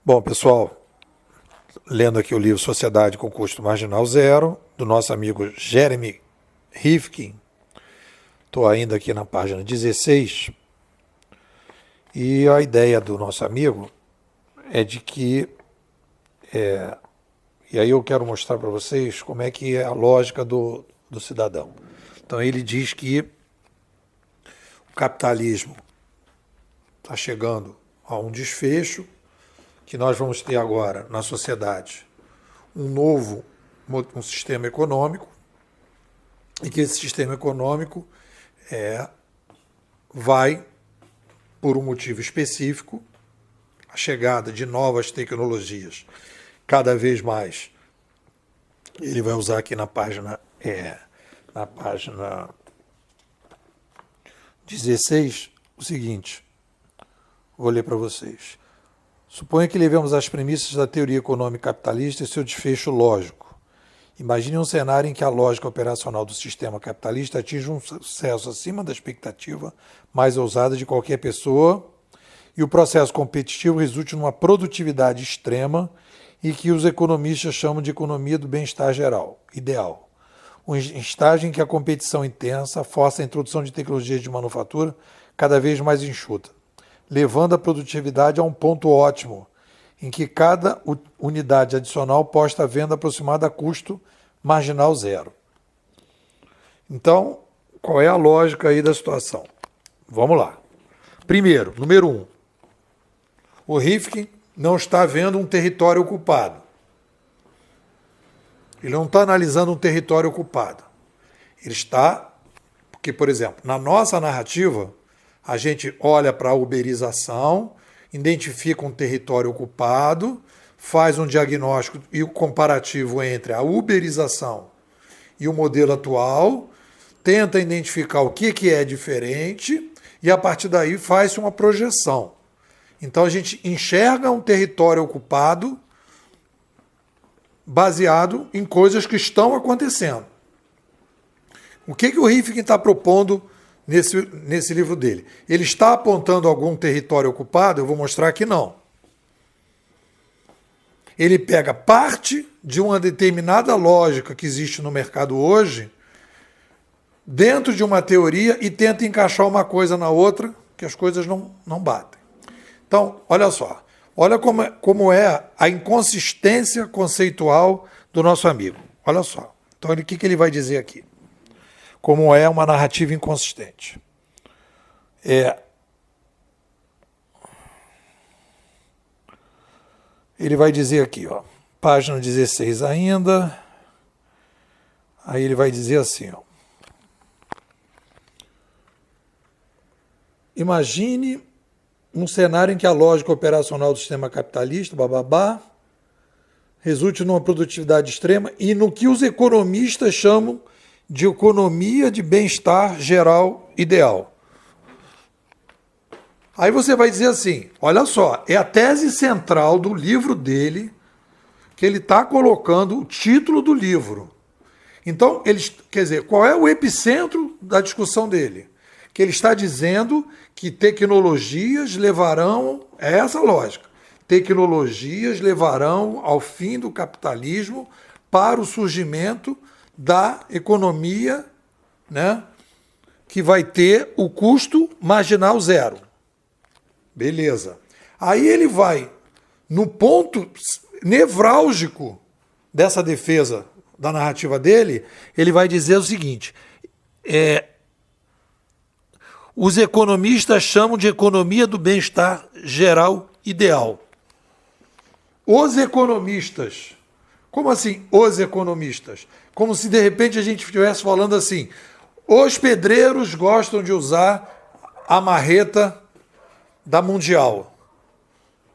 Bom, pessoal, lendo aqui o livro Sociedade com Custo Marginal Zero, do nosso amigo Jeremy Rifkin. Estou ainda aqui na página 16. E a ideia do nosso amigo é de que... e aí eu quero mostrar para vocês como é que é a lógica do cidadão. Então ele diz que o capitalismo está chegando a um desfecho, que nós vamos ter agora na sociedade um sistema econômico, e que esse sistema econômico vai, por um motivo específico, a chegada de novas tecnologias cada vez mais. Ele vai usar aqui na página 16 o seguinte, vou ler para vocês. Suponha que levemos as premissas da teoria econômica capitalista e seu desfecho lógico. Imagine um cenário em que a lógica operacional do sistema capitalista atinja um sucesso acima da expectativa mais ousada de qualquer pessoa e o processo competitivo resulte numa produtividade extrema e que os economistas chamam de economia do bem-estar geral, ideal. Um estágio em que a competição intensa força a introdução de tecnologias de manufatura cada vez mais enxuta, levando a produtividade a um ponto ótimo, em que cada unidade adicional posta à venda aproximada a custo marginal zero. Então, qual é a lógica aí da situação? Vamos lá. Primeiro, número 1. O Rifkin não está vendo um território ocupado. Ele não está analisando um território ocupado. Ele está... Porque, por exemplo, na nossa narrativa, a gente olha para a uberização, identifica um território ocupado, faz um diagnóstico e o comparativo entre a uberização e o modelo atual, tenta identificar o que é diferente e, a partir daí, faz uma projeção. Então, a gente enxerga um território ocupado baseado em coisas que estão acontecendo. O que o Rifkin está propondo nesse livro dele? Ele está apontando algum território ocupado? Eu vou mostrar que não. Ele pega parte de uma determinada lógica que existe no mercado hoje, dentro de uma teoria, e tenta encaixar uma coisa na outra, que as coisas não batem. Então, olha só. Olha como é a inconsistência conceitual do nosso amigo. Olha só. Então, o que ele vai dizer aqui? Como é uma narrativa inconsistente. Ele vai dizer aqui, ó, página 16 ainda, aí ele vai dizer assim, ó, imagine um cenário em que a lógica operacional do sistema capitalista, resulte numa produtividade extrema e no que os economistas chamam de economia de bem-estar geral ideal. Aí você vai dizer assim, olha só, é a tese central do livro dele, que ele está colocando o título do livro. Então, quer dizer, qual é o epicentro da discussão dele? Que ele está dizendo que tecnologias levarão, é essa a lógica, tecnologias levarão ao fim do capitalismo para o surgimento da economia, né, que vai ter o custo marginal zero. Beleza. Aí ele vai no ponto nevrálgico dessa defesa da narrativa dele, ele vai dizer o seguinte, os economistas chamam de economia do bem-estar geral ideal. Os economistas. Como assim, os economistas? Como se, de repente, a gente estivesse falando assim, os pedreiros gostam de usar a marreta da Mundial.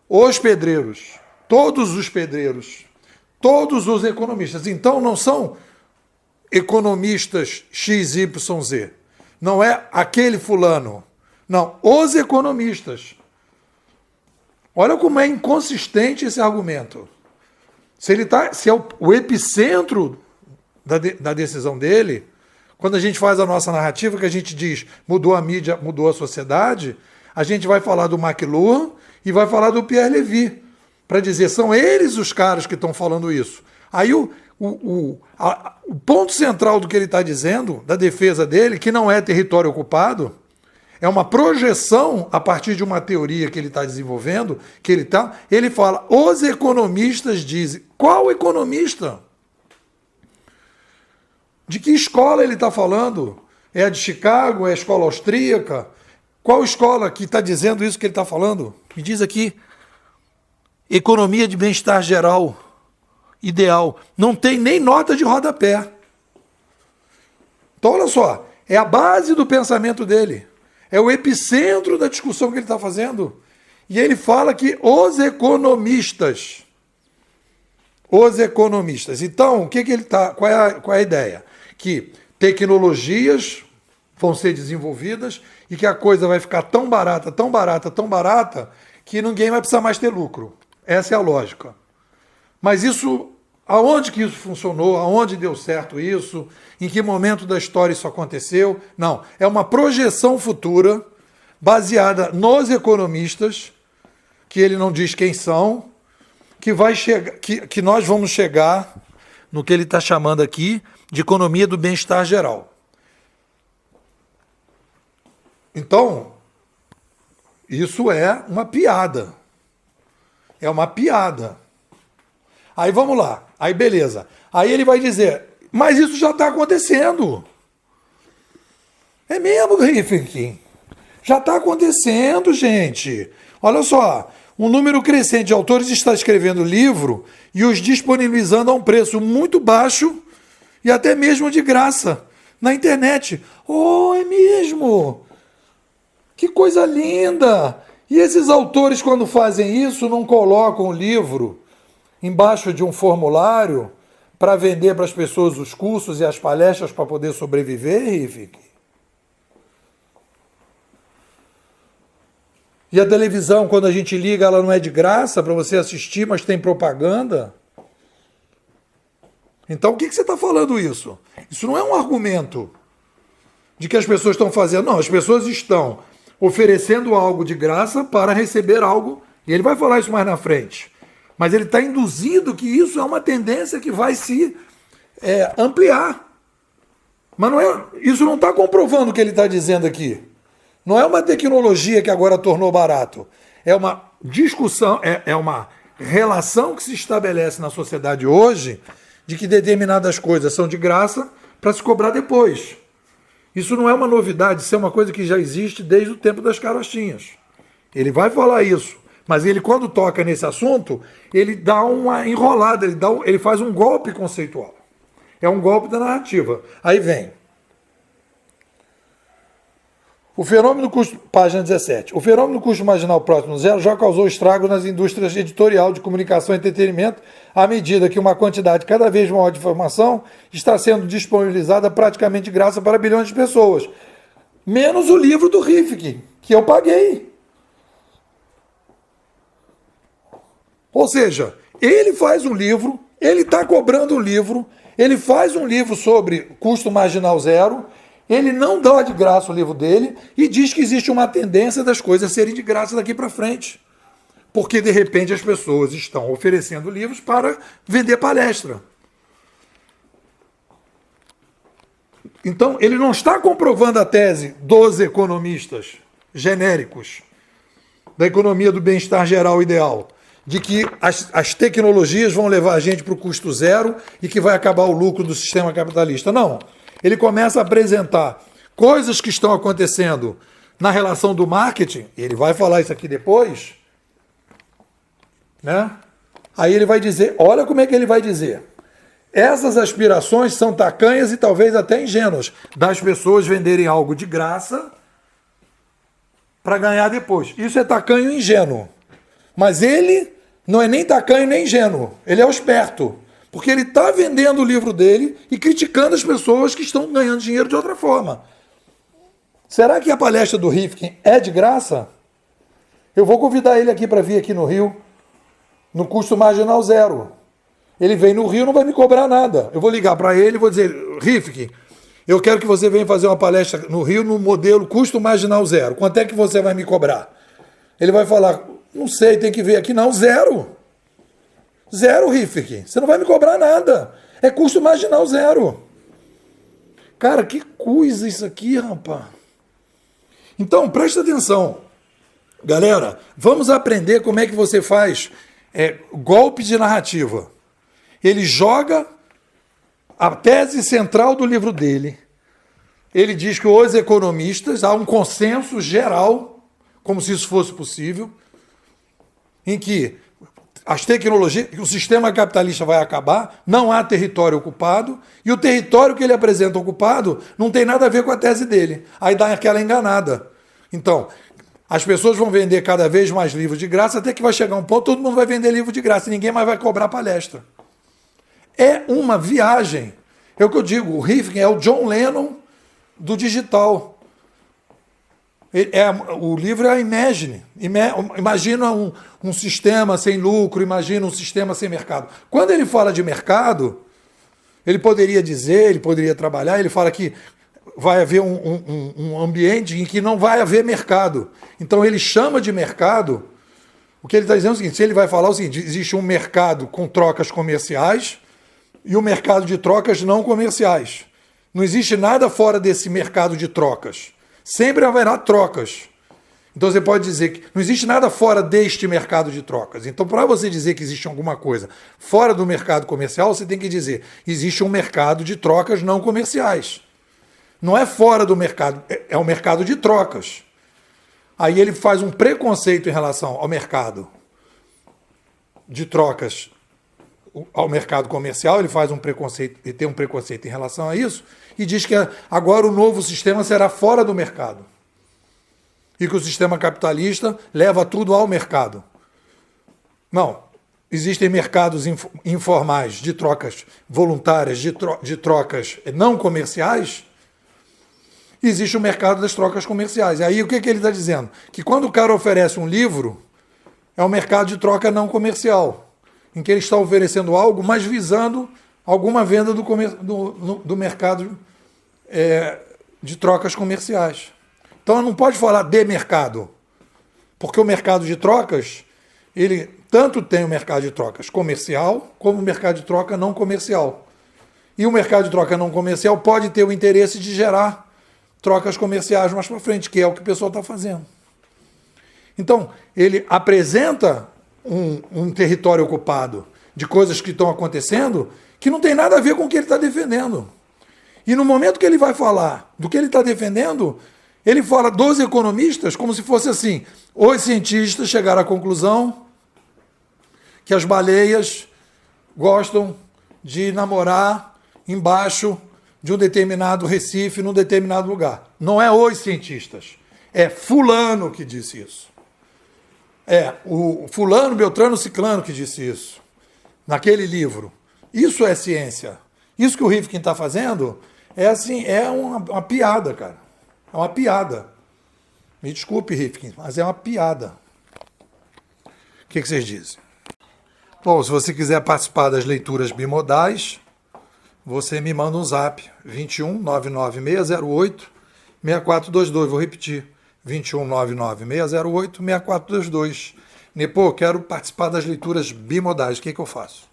Os pedreiros, todos os pedreiros, todos os economistas. Então, não são economistas XYZ. Não é aquele fulano. Não, os economistas. Olha como é inconsistente esse argumento. Se é o epicentro da decisão dele, quando a gente faz a nossa narrativa, que a gente diz mudou a mídia, mudou a sociedade, a gente vai falar do McLuhan e vai falar do Pierre Levy. para dizer, são eles os caras que estão falando isso. Aí o ponto central do que ele está dizendo, da defesa dele, que não é território ocupado, é uma projeção a partir de uma teoria que ele está desenvolvendo, ele fala, os economistas dizem. Qual economista? De que escola ele está falando? É a de Chicago? É a escola austríaca? Qual escola que está dizendo isso que ele está falando? Me diz aqui. Economia de bem-estar geral, ideal. Não tem nem nota de rodapé. Então, olha só, é a base do pensamento dele. É o epicentro da discussão que ele está fazendo. E ele fala que os economistas. Então, o que ele tá? Qual é a ideia? Que tecnologias vão ser desenvolvidas e que a coisa vai ficar tão barata, que ninguém vai precisar mais ter lucro. Essa é a lógica. Mas isso, aonde que isso funcionou? Aonde deu certo isso? Em que momento da história isso aconteceu? Não, é uma projeção futura baseada nos economistas, que ele não diz quem são, que nós vamos chegar no que ele está chamando aqui de economia do bem-estar geral. Então, isso é uma piada. É uma piada. Aí vamos lá. Aí beleza. Aí ele vai dizer, mas isso já está acontecendo. É mesmo, Rifkin? Já está acontecendo, gente. Olha só, um número crescente de autores está escrevendo livro e os disponibilizando a um preço muito baixo e até mesmo de graça na internet. Oh, é mesmo? Que coisa linda! E esses autores, quando fazem isso, não colocam o livro embaixo de um formulário para vender para as pessoas os cursos e as palestras para poder sobreviver, Rifkin? E a televisão, quando a gente liga, ela não é de graça para você assistir, mas tem propaganda? Então, o que você está falando isso? Isso não é um argumento de que as pessoas estão fazendo. Não, as pessoas estão oferecendo algo de graça para receber algo. E ele vai falar isso mais na frente. Mas ele está induzindo que isso é uma tendência que vai se ampliar. Mas isso não está comprovando o que ele está dizendo aqui. Não é uma tecnologia que agora tornou barato. É uma discussão, é uma relação que se estabelece na sociedade hoje de que determinadas coisas são de graça para se cobrar depois. Isso não é uma novidade, isso é uma coisa que já existe desde o tempo das carochinhas. Ele vai falar isso, mas ele, quando toca nesse assunto, ele dá uma enrolada, ele faz um golpe conceitual. É um golpe da narrativa. Aí vem. O fenômeno custo, página 17. O fenômeno custo marginal próximo zero já causou estragos nas indústrias editorial, de comunicação e entretenimento, à medida que uma quantidade cada vez maior de informação está sendo disponibilizada praticamente de graça para bilhões de pessoas. Menos o livro do Rifkin, que eu paguei. Ou seja, ele faz um livro, ele está cobrando um livro, ele faz um livro sobre custo marginal zero, ele não dá de graça o livro dele e diz que existe uma tendência das coisas serem de graça daqui para frente. Porque, de repente, as pessoas estão oferecendo livros para vender palestra. Então, ele não está comprovando a tese dos economistas genéricos da economia do bem-estar geral ideal, de que as tecnologias vão levar a gente para o custo zero e que vai acabar o lucro do sistema capitalista. Não. Ele começa a apresentar coisas que estão acontecendo na relação do marketing, ele vai falar isso aqui depois, né? Aí ele vai dizer, olha como é que ele vai dizer. Essas aspirações são tacanhas e talvez até ingênuas, das pessoas venderem algo de graça para ganhar depois. Isso é tacanho e ingênuo. Mas ele não é nem tacanho nem ingênuo, ele é o esperto. Porque ele está vendendo o livro dele e criticando as pessoas que estão ganhando dinheiro de outra forma. Será que a palestra do Rifkin é de graça? Eu vou convidar ele aqui para vir aqui no Rio, no custo marginal zero. Ele vem no Rio, não vai me cobrar nada. Eu vou ligar para ele e vou dizer, Rifkin, eu quero que você venha fazer uma palestra no Rio no modelo custo marginal zero. Quanto é que você vai me cobrar? Ele vai falar, não sei, tem que ver aqui. Não, zero. Zero, Rifkin. Você não vai me cobrar nada. É custo marginal zero. Cara, que coisa isso aqui, rapaz. Então, presta atenção. Galera, vamos aprender como é que você faz golpe de narrativa. Ele joga a tese central do livro dele. Ele diz que os economistas, há um consenso geral, como se isso fosse possível, em que as tecnologias, o sistema capitalista vai acabar, não há território ocupado, e o território que ele apresenta ocupado não tem nada a ver com a tese dele. Aí dá aquela enganada. Então, as pessoas vão vender cada vez mais livros de graça, até que vai chegar um ponto, todo mundo vai vender livro de graça, e ninguém mais vai cobrar palestra. É uma viagem. É o que eu digo, o Rifkin é o John Lennon do digital. O livro é a Imagine. Imagina um sistema sem lucro, imagina um sistema sem mercado. Quando ele fala de mercado, ele poderia dizer, ele poderia trabalhar, ele fala que vai haver um ambiente em que não vai haver mercado. Então ele chama de mercado, o que ele está dizendo é o seguinte, se ele vai falar o seguinte, existe um mercado com trocas comerciais e um mercado de trocas não comerciais. Não existe nada fora desse mercado de trocas. Sempre haverá trocas. Então você pode dizer que não existe nada fora deste mercado de trocas. Então, para você dizer que existe alguma coisa fora do mercado comercial, você tem que dizer existe um mercado de trocas não comerciais. Não é fora do mercado, é um mercado de trocas. Aí ele faz um preconceito em relação ao mercado de trocas, ao mercado comercial, ele faz um preconceito, ele tem um preconceito em relação a isso, e diz que agora o novo sistema será fora do mercado. E que o sistema capitalista leva tudo ao mercado. Não. Existem mercados informais de trocas voluntárias, de trocas não comerciais. Existe o mercado das trocas comerciais. E aí o que ele está dizendo? Que quando o cara oferece um livro, é um mercado de troca não comercial, em que ele está oferecendo algo, mas visando alguma venda do mercado de trocas comerciais. Então não pode falar de mercado, porque o mercado de trocas, ele tanto tem o mercado de trocas comercial, como o mercado de troca não comercial. E o mercado de troca não comercial pode ter o interesse de gerar trocas comerciais mais para frente, que é o que o pessoal está fazendo. Então, ele apresenta um território ocupado de coisas que estão acontecendo que não tem nada a ver com o que ele está defendendo. E no momento que ele vai falar do que ele está defendendo, ele fala dos economistas como se fosse assim, os cientistas chegaram à conclusão que as baleias gostam de namorar embaixo de um determinado recife, num determinado lugar. Não é os cientistas, é fulano que disse isso. É o fulano, beltrano, ciclano que disse isso, naquele livro. Isso é ciência. Isso que o Rifkin está fazendo é assim, é uma piada, cara. É uma piada. Me desculpe, Rifkin, mas é uma piada. O que vocês dizem? Bom, se você quiser participar das leituras bimodais, você me manda um zap, 21 99608 6422. Vou repetir, 21 99608 6422. Nepô, quero participar das leituras bimodais, o que eu faço?